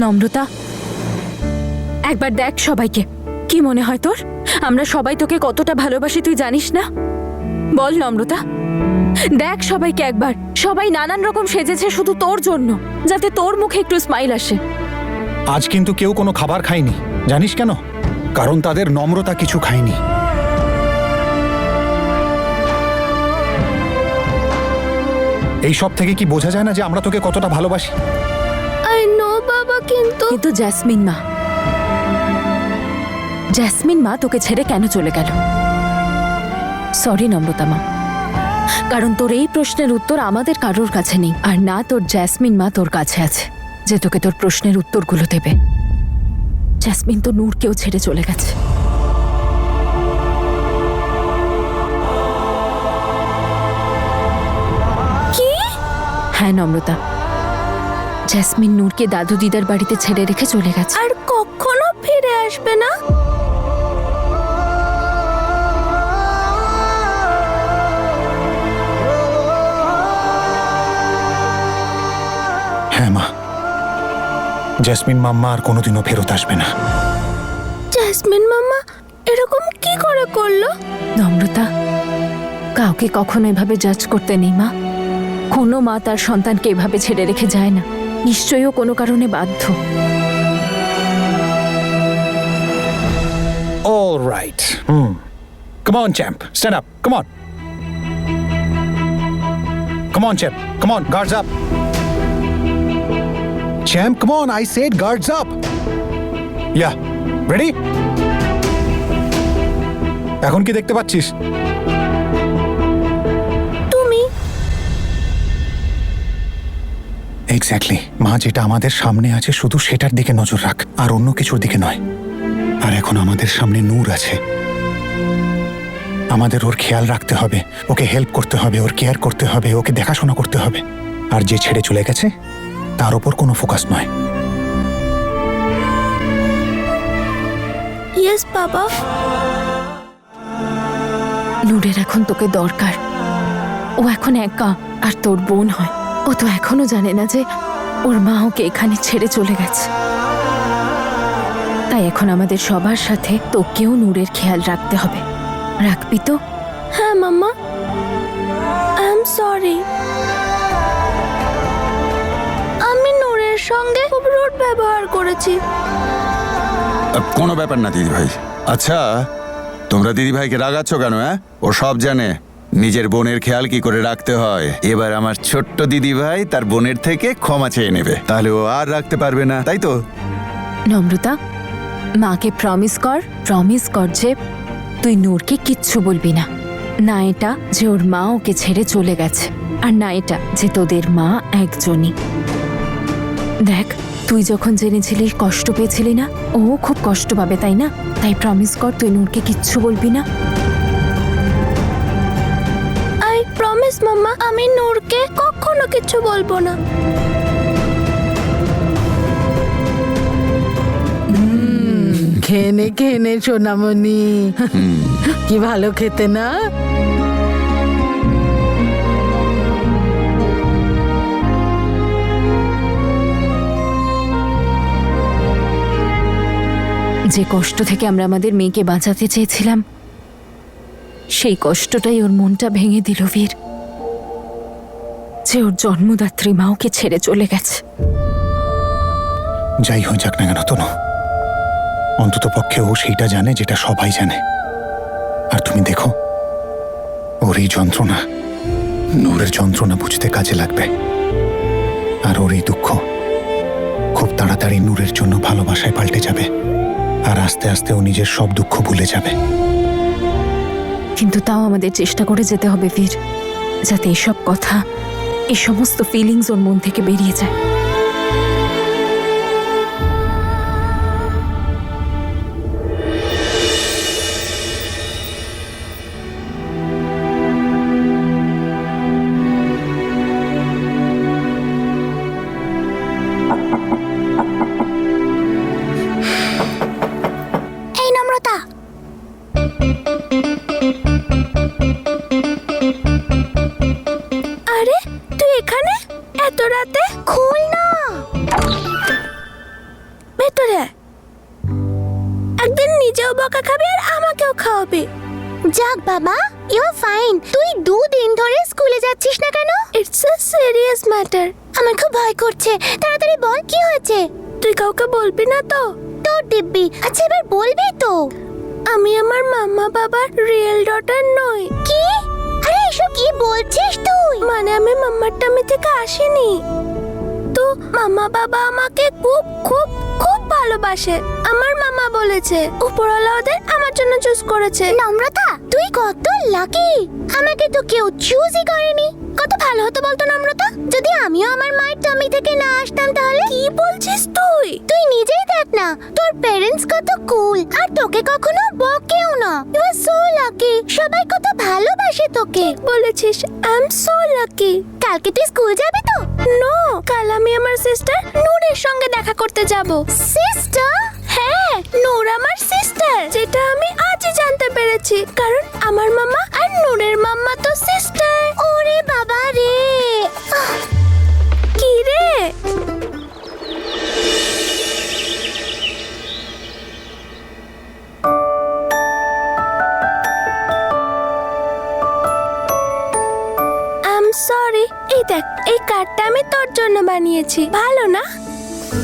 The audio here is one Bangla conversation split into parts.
নম্রতা, একবার দেখ সবাইকে। কি মনে হয় তোর আমরা সবাই তোকে কতটা ভালোবাসি তুই জানিস না? বল নম্রতা, দেখ সবাইকে একবার। সবাই নানান রকম সেজেছে শুধু তোর জন্য, যাতে তোর মুখে একটু স্মাইল আসে। আজ কিন্তু কেউ কোনো খাবার খায়নি, জানিস কেন? কারণ তাদের নম্রতা কিছু খায়নি। এই সব থেকে কি বোঝা যায় না যে আমরা তোকে কতটা ভালোবাসি? আই নো বাবা, কিন্তু জ্যাসমিন মা তোকে ছেড়ে কেন চলে গেল? সরি নম্রতা মা, কারণ তোর এই প্রশ্নের উত্তর আমাদের কারোর কাছে নেই, আর না তোর জ্যাসমিন মা তোর কাছে আছে যে তোকে তোর প্রশ্নের উত্তরগুলো দেবে। জ্যাসমিন তো নূরকেও ছেড়ে চলে গেছে। কি? হ্যাঁ নম্রতা, জ্যাসমিন নূরকে দাদু দিদার বাড়িতে ছেড়ে রেখে চলে গেছে। আর কখনো ফিরে আসবে না? হ্যাঁ মা, জ্যাসমিন মাম্মা আর কোনোদিনও ফেরত আসবে না। জ্যাসমিন মামা এরকম কি করে করলো? নম্রতা, কাউকে কখনো এভাবে জাজ করতে নেই মা। কোনো মা তার সন্তানকে এভাবে ছেড়ে রেখে যায় না, নিশ্চয়ই ও কোনো কারণে বাধ্য। All right. Come on, champ. Stand up. Come on. Come on, champ. Come on. Guards up. Champ, come on. I said guards up. Yeah. Ready? এখন কি দেখতে পাচ্ছিস? তুমি এক্স্যাক্টলি। মা, যেটা আমাদের সামনে আছে শুধু সেটার দিকে নজর রাখ, আর অন্য কিছুর দিকে নয়। আর এখন আমাদের সামনে নূর আছে, আমাদের ওর খেয়াল রাখতে হবে, ওকে হেল্প করতে হবে, ওর কেয়ার করতে হবে, ওকে দেখাশোনা করতে হবে। আর যে ছেড়ে চলে গেছে তার ওপর কোনো ফোকাস নয়। ইয়েস বাবা। নূরের এখন তোকে দরকার। ও এখন একা, আর তোর বোন হয়। ও তো এখনো জানে না যে ওর মা ওকে এখানে ছেড়ে চলে গেছে। তাই এখন আমাদের সবার সাথে তোকেও নূরের খেয়াল রাখতে হবে। রাখবি তো? হ্যাঁ মাম্মা, আই এম সরি। আমি নূরের সঙ্গে খুব রুড ব্যবহার করেছি। কোনো ব্যাপার না দিদি ভাই। আচ্ছা, তোমরা দিদি ভাইকে রাগাচ্ছ কেন? ও সব জানে নিজের বোনের খেয়াল কি করে রাখতে হয়। এবার আমার ছোট্ট দিদি ভাই তার বোনের থেকে ক্ষমা চেয়ে নেবে, তাহলে ও আর রাখতে পারবে না, তাই তো? নম্রতা, মাকে প্রমিস কর যে তুই নূরকে কিচ্ছু বলবি না। না এটা যে ওর মা ওকে ছেড়ে চলে গেছে, আর না এটা যে তোদের মা একজনই। দেখ, তুই যখন জেনেছিলি কষ্ট পেয়েছিলি না, ও খুব কষ্ট পাবে তাই না? তাই প্রমিস কর তুই নূরকে কিচ্ছু বলবি না। আই প্রমিস মাম্মা, আমি নূরকে কখনো কিছু বলবো না। খেয়ে নে সোনামণি, কি ভালো খেতে না? যে কষ্ট থেকে আমরা আমাদের মেয়েকে বাঁচাতে চেয়েছিলাম, সেই কষ্টটাই ওর মনটা ভেঙে দিল বীর। যে ওর জন্মদাত্রী মা ওকে ছেড়ে চলে গেছে। যাই হয়ে যাক না কেন তনু, অন্তত পক্ষে ও সেইটা জানে যেটা সবাই জানে। আর তুমি দেখো, ওর এই যন্ত্রণা নূরের যন্ত্রণা বুঝতে কাজে লাগবে। আর ওর এই দুঃখ খুব তাড়াতাড়ি নূরের জন্য ভালোবাসায় পাল্টে যাবে, আর আস্তে আস্তে ও নিজের সব দুঃখ ভুলে যাবে। কিন্তু তাও আমাদের চেষ্টা করে যেতে হবে বীর, যাতে এসব কথা, এই সমস্ত ফিলিংস ওর মন থেকে বেরিয়ে যায়। এই নম্রতা, আরে তুই এখানে এত রাতে? খোল না। ভেতরে আয়। একদিন নিজেও বকা খাবি আর আমাকেও খাওয়াবি। যাক বাবা, ইউ আর ফাইন। তুই 2 দিন ধরে স্কুলে যাচ্ছিস না কেন? It's a serious matter. আমার খুব ভয় করছে। তাড়াতাড়ি বল, কি হয়েছে? তুই কাউকে বলবি না তো? তোর দিব্যি। আচ্ছা এবার বলবি তো? আমি আমার মাম্মা বাবার রিয়েল ডটার নই। কি? আরে এসব কি বলছিস তুই? মানে আমি মাম্মার টামি থেকে আসিনি। তো মাম্মা বাবা আমাকে খুব খুব খুব ভালোবাসে। আমার মামা বলেছে উপরওয়ালা ওদের আমার জন্য চুজ করেছে। নম্রতা, তুই কত লাকি। আমাকে তো কেউ চুজই করেনি। কত ভালো হতো বলতো নম্রতা, যদি আমিও আমার মায়ের টামি থেকে না আসতাম তাহলে। কি বলছিস তুই? তুই নিজেই দেখ না, তোর প্যারেন্টস কত কুল আর তোকে কখনো বকেও না। You are so lucky. সবাই কত ভালোবাসে তোকে। বলেছিস আই এম সো লাকি। কালকে তুই স্কুল যাবি তো? নো, কাল আমি আমার সিস্টার নূরের সঙ্গে দেখা করতে যাব। সিস্টার? হ্যাঁ, নূর আমার সিস্টার, যেটা আমি আজই জানতে পেরেছি। কারণ আমার মামা আর নূরের মাম্মা তো সিস্টার। ওরে বাবা রে। কি রে? সরি, এই দেখ, এই কার্ডটা আমি তোর জন্য বানিয়েছি। ভালো না?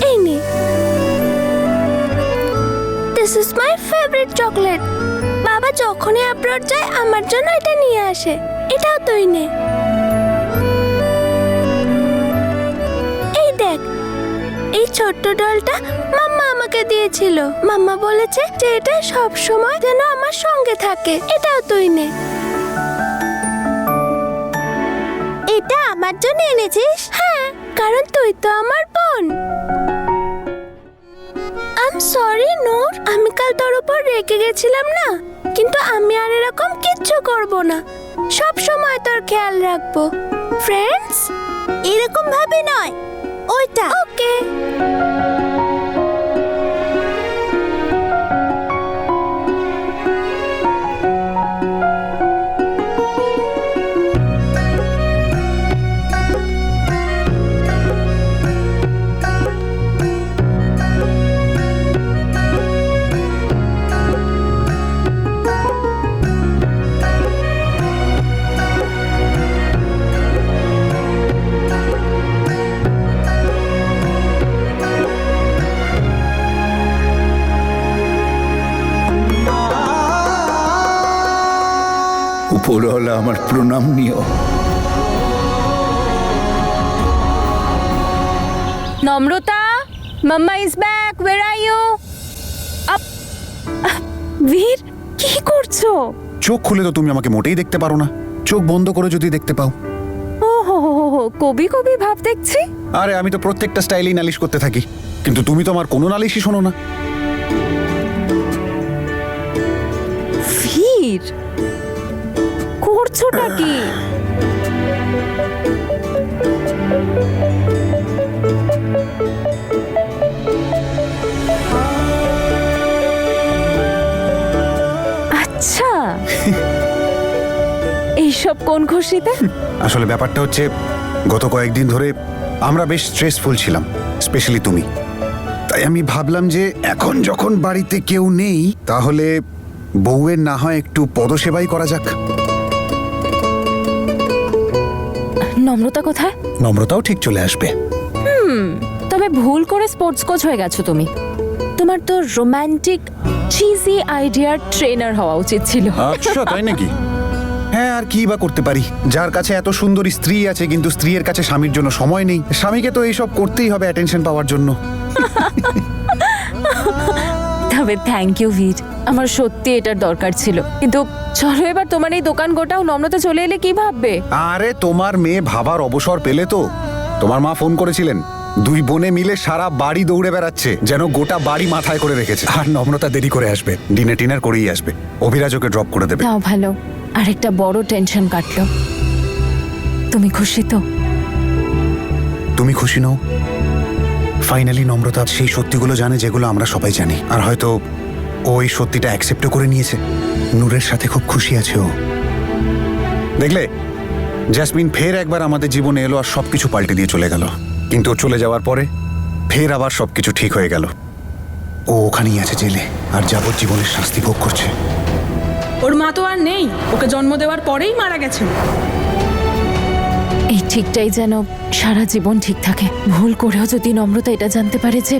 এই নে। This is my favourite chocolate. বাবা যখনই অ্যাব্রড যায় আমার জন্য এটা নিয়ে আসে। এটাও তুই নে। এই দেখ, এই ছোট্ট ডলটা মাম্মা আমাকে দিয়েছিল। মাম্মা বলেছে যে এটা সব সময় যেন আমার সঙ্গে থাকে। এটাও তুই নে। এটা আমার জন্য এনেছিস? হ্যাঁ, কারণ তুই তো আমার বোন। আম সরি নূর, আমি কাল তোর উপর রেগে গেছিলাম না, কিন্তু আমি আর এরকম কিচ্ছু করব না। সব সময় তোর খেয়াল রাখবো। ফ্রেন্ডস? এরকম ভাবে নয়, ওইটা। ওকে। উপরওয়ালা আমার প্রণাম নিও। Namrata, mamma is back. Where are you? Veer, কি করছো? চোখ খুলে তো তুমি আমাকে মোটেই দেখতে পারো না। চোখ বন্ধ করে যদি দেখতে পাও। ও হো হো হো, কবি কবি ভাব দেখছি। আরে আমি তো প্রত্যেকটা স্টাইলেই নালিশ করতে থাকি, কিন্তু তুমি তো আমার কোনো নালিশই শোনো না। বীর, করছোটা কি? আচ্ছা, এইসব কোন খুশিতে? আসলে ব্যাপারটা হচ্ছে, গত কয়েকদিন ধরে আমরা বেশ স্ট্রেসফুল ছিলাম, স্পেশালি তুমি। তাই আমি ভাবলাম যে এখন যখন বাড়িতে কেউ নেই, তাহলে বউয়ের না হয় একটু পদসেবাই করা যাক। নম্রতা কোথায়? নম্রতাও ঠিক চলে আসবে। তবে ভুল করে স্পোর্টস কোচ হয়ে গেছো তুমি। তোমার তো রোমান্টিক চিজি আইডিয়ার ট্রেনার হওয়া উচিত ছিল। আচ্ছা, তাই নাকি? হ্যাঁ, আর কি বা করতে পারি? যার কাছে এত সুন্দরী স্ত্রী আছে, কিন্তু স্ত্রীর কাছে স্বামীর জন্য সময় নেই। স্বামীকে তো এইসব করতেই হবে অ্যাটেনশন পাওয়ার জন্য। তবে থ্যাংক ইউ বীর, আমার সত্যি এটার দরকার ছিল। কিন্তু চলো এবার তোমার এই দোকান গোটাও। নম্রতা চলে এলে কি ভাববে? আরে তোমার মেয়ে ভাবার অবসর পেলে তো। তোমার মা ফোন করেছিলেন, 2 বোনে মিলে সারা বাড়ি দৌড়ে বেড়াচ্ছে, যেন গোটা বাড়ি মাথায় করে রেখেছে। আর নম্রতা দেরি করে আসবে, ডিনার করেই আসবে। অভিরাজ ওকে ড্রপ করে দেবে। তাও ভালো, আরেকটা বড় টেনশন কাটলো। তুমি খুশি তো? তুমি খুশি নও? ফাইনালি নম্রতা সেই সত্যিগুলো জানে যেগুলো আমরা সবাই জানি, আর হয়তো ওই সত্যিটা অ্যাকসেপ্টও করে নিয়েছে। নূরের সাথে খুব খুশি আছে ও। দেখলে, জ্যাসমিন ফের একবার আমাদের জীবনে এলো আর সবকিছু পাল্টে দিয়ে চলে গেল। কিন্তু ও চলে যাওয়ার পরে ফের আবার সবকিছু ঠিক হয়ে গেল। ও ওখানেই আছে জেলে, আর যাবজ্জীবনের শাস্তি ভোগ করছে। ওর মা তো আর নেই, ওকে জন্ম দেওয়ার পরেই মারা গেছেন। এই ঠিকটাই যেন সারা জীবন ঠিক থাকে। ভুল করেও যদি নম্রতা এটা জানতে পারে যে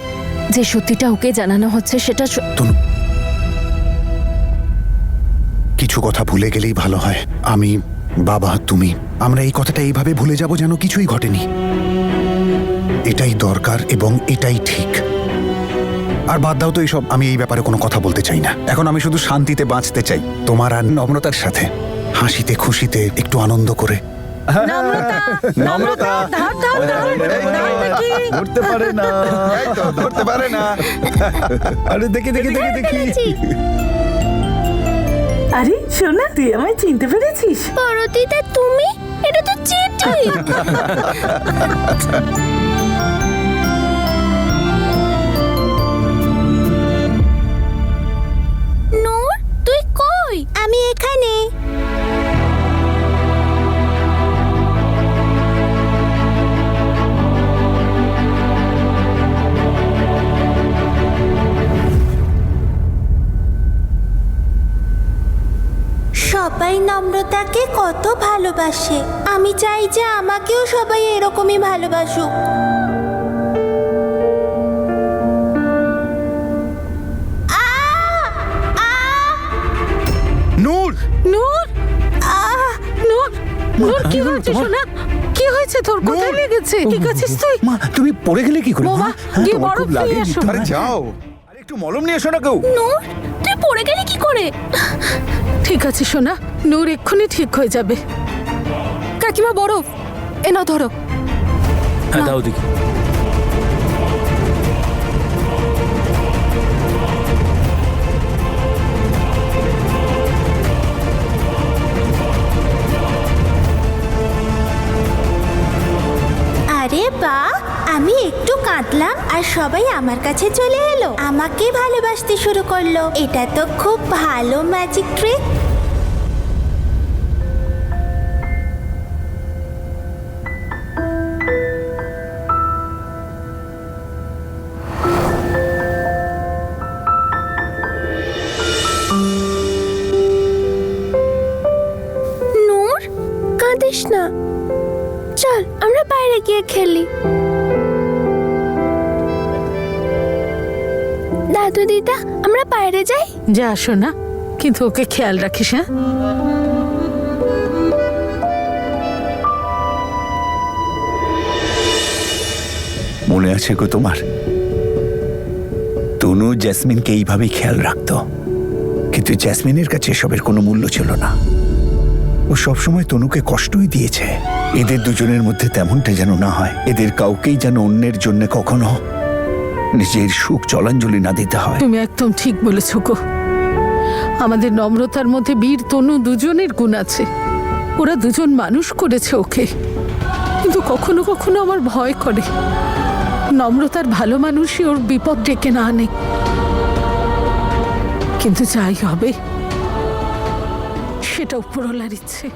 যে সত্যিটা ওকে জানানো হচ্ছে সেটা তনু, কিছু কথা ভুলে গেলেই ভালো হয়। আমি, বাবা, তুমি, আমরা এই কথাটা এইভাবে ভুলে যাব যেন কিছুই ঘটেনি। এটাই দরকার এবং এটাই ঠিক। আর বাদ দাও তো এইসব, আমি এই ব্যাপারে কোনো কথা বলতে চাই না। এখন আমি শুধু শান্তিতে বাঁচতে চাই, তোমার আর নম্রতার সাথে, হাসিতে খুশিতে, একটু আনন্দ করে। নম্রতা ধরতে পারে না, ধরতে পারে না। আরে দেখি দেখি দেখি দেখি। আরে সোনা, তুই আমায় চিনতে পেরেছিস? বড় দিদা তুমি, এটা তো চিঠি। নূর, তুই কই? আমি এখানে। সবাই নম্রতাকে কত ভালোবাসে, আমি চাই যে আমাকেও সবাই এরকমই ভালোবাসুক। নূর, নূর, নূর, নূর, কি হয়েছে সোনা? কি হয়েছে তোর? কোথায় লেগেছে? ঠিক আছিস তুই? মা তুমি পড়ে গেলে কি করে? বাবা, মা, হ্যাঁ, গিয়ে তোমার বরফ খুব নিয়ে লাগেনি এসো। তো? আরে যাও, আরে একটু মলম নিয়ে এসো না কেউ। নূর, তুই পড়ে গেলি কি করে? ঠিক আছে সোনা, নূর এক্ষুনি ঠিক হয়ে যাবে। কাকিমা বরফ এনা ধরো। হ্যাঁ দাও দেখি। আরে বাহ, আমি একটু কাঁদলাম আর সবাই আমার কাছে চলে এলো, আমাকে ভালোবাসতে শুরু করলো। এটা তো খুব ভালো ম্যাজিক ট্রিক। নূর, কাঁদিস না, চল আমরা বাইরে গিয়ে খেলি। দাদু দিদা, আমরা বাইরে যাই। যা সোনা, কিন্তু ওকে খেয়াল রাখিস। হ্যাঁ, মনে আছে গো তোমার? তনু জ্যাসমিনকে এইভাবেই খেয়াল রাখতো, কিন্তু জ্যাসমিনের কাছে এসবের কোনো মূল্য ছিল না। ও সবসময় তনুকে কষ্টই দিয়েছে। এদের দুজনের মধ্যে তেমনটা যেন না হয়, এদের কাউকেই যেন অন্যের জন্য কখনো নিজের সুখ জলাঞ্জলি না দিতে হয়। তুমি একদম ঠিক বলেছ গো। আমাদের নম্রতার মধ্যে বীর তনু দুজনের গুণ আছে। ওরা দুজন মানুষ করেছে ওকে, কিন্তু কখনো কখনো আমার ভয় করে নম্রতার ভালো মানুষই ওর বিপদ ডেকে না আনে। কিন্তু যাই হবে সেটা উপরওয়ালার ইচ্ছে।